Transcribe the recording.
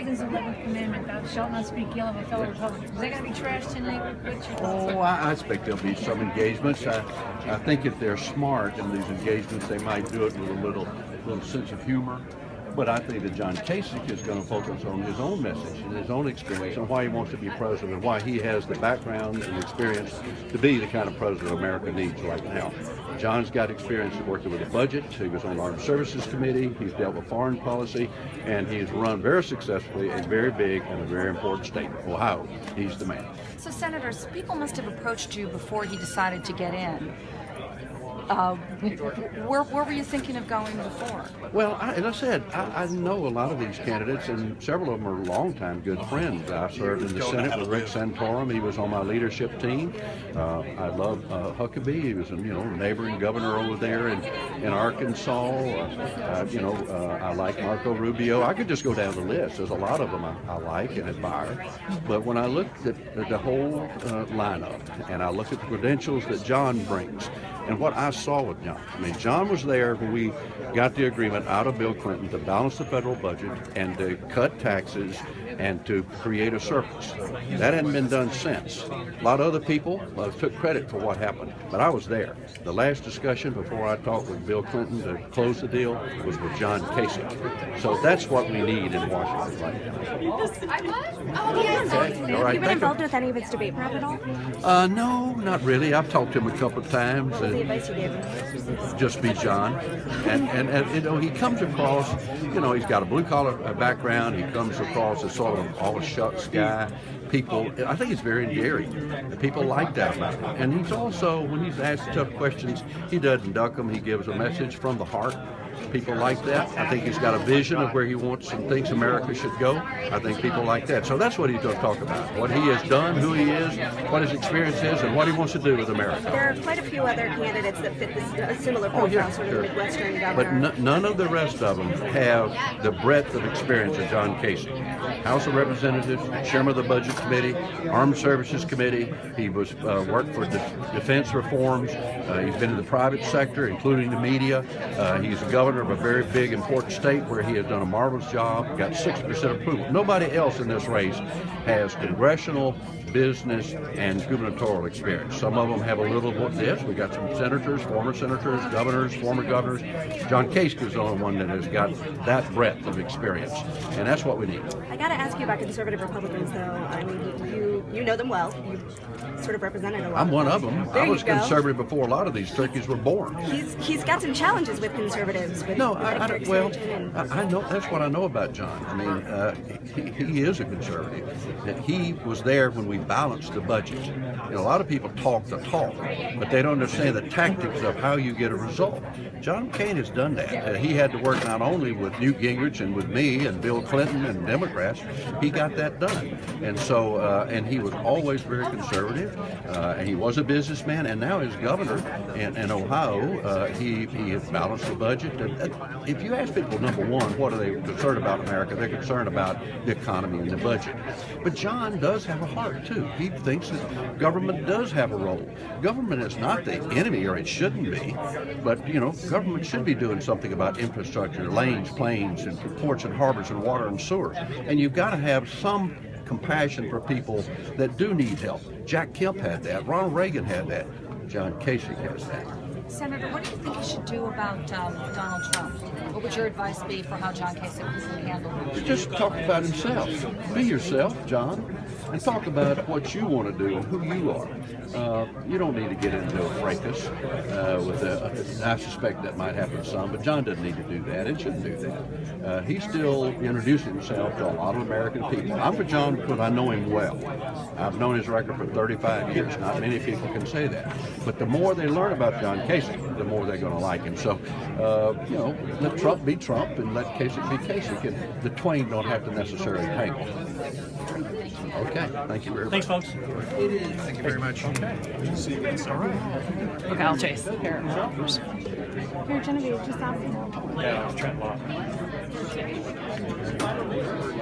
Reagan's 11th commandment, thou shalt not speak ill of a fellow Republican. Is that going to be trashed tonight? What's your thoughts? Oh, I expect there'll be some engagements. I think if they're smart in these engagements, they might do it with a little sense of humor. But I think that John Kasich is going to focus on his own message and his own experience and why he wants to be president and why he has the background and experience to be the kind of president America needs right now. John's got experience working with the budget. He was on the Armed Services Committee. He's dealt with foreign policy, and he's run very successfully a very big and a very important state, Ohio. He's the man. So, Senators, people must have approached you before he decided to get in. Where were you thinking of going before? Well, as I said, I know a lot of these candidates, and several of them are longtime good friends. I served in the Senate with Rick Santorum. He was on my leadership team. I love Huckabee. He was a neighboring governor over there in Arkansas. I like Marco Rubio. I could just go down the list. There's a lot of them I like and admire. But when I looked at the whole lineup, and I look at the credentials that John brings, and what I saw with John. I mean, John was there when we got the agreement out of Bill Clinton to balance the federal budget and to cut taxes and to create a surplus. That hadn't been done since. A lot of other people took credit for what happened, but I was there. The last discussion before I talked with Bill Clinton to close the deal was with John Kasich. So that's what we need in Washington right now. Okay. All right. Have you been involved with any of his debate prep at all? No, not really. I've talked to him a couple of times. What was the advice you gave him? Just be John. And he comes across, he's got a blue-collar background. He comes across as sort of an all-shucks guy. People, I think it's very endearing. People like that about him. And he's also, when he's asked tough questions, he doesn't duck them. He gives a message from the heart. People like that. I think he's got a vision of where he wants and thinks America should go. I think people like that. So that's what he's going to talk about. What he has done, who he is, what his experience is, and what he wants to do with America. There are quite a few other candidates that fit this similar profile, sort of the Midwestern governor. But none of the rest of them have the breadth of experience of John Kasich. House of Representatives, chairman of the Budget Committee, Armed Services Committee. He was worked for defense reforms. He's been in the private sector, including the media. He's a governor of a very big, important state where he has done a marvelous job, got 60% approval. Nobody else in this race has congressional, business, and gubernatorial experience. Some of them have a little of this. We got some senators, former senators, governors, former governors. John Kasich is the only one that has got that breadth of experience, and that's what we need. I got to ask you about conservative Republicans, though. I mean, you know them well. You sort of represented a lot. I'm one of them. There I was you go. conservative before a lot of these turkeys were born. He's got some challenges with conservatives. With No, I know. That's what I know about John. I mean, he is a conservative. He was there when we balanced the budget. A lot of people talk the talk, but they don't understand the tactics of how you get a result. John McCain has done that. He had to work not only with Newt Gingrich and with me and Bill Clinton and Democrats. He got that done, and so and he was always very conservative. And he was a businessman, and now as governor in Ohio, he has balanced the budget. And if you ask people, number one, what are they concerned about in America? They're concerned about the economy and the budget. But John does have a heart too. He thinks that government does have a role. Government is not the enemy, or it shouldn't be. But government should be doing something about infrastructure, lanes, planes, and ports and harbors and water and sewer. And you've got to have some compassion for people that do need help. Jack Kemp had that. Ronald Reagan had that. John Kasich has that. Senator, what do you think he should do about Donald Trump? What would your advice be for how John Kasich would handle it? Just talk about himself. Be yourself, John, and talk about what you want to do and who you are. You don't need to get into a fracas I suspect that might happen to some, but John doesn't need to do that and shouldn't do that. He's still introducing himself to a lot of American people. I'm for John because I know him well. I've known his record for 35 years. Not many people can say that. But the more they learn about John Kasich, the more they're going to like him. So, let Trump be Trump and let Kasich be Kasich. And the twain don't have to necessarily tangle. Okay, thank you very much. Thanks, folks. Thank you very much. Okay. All right. Okay, I'll chase. Here, Genevieve, just asking. Yeah, Trent Lott.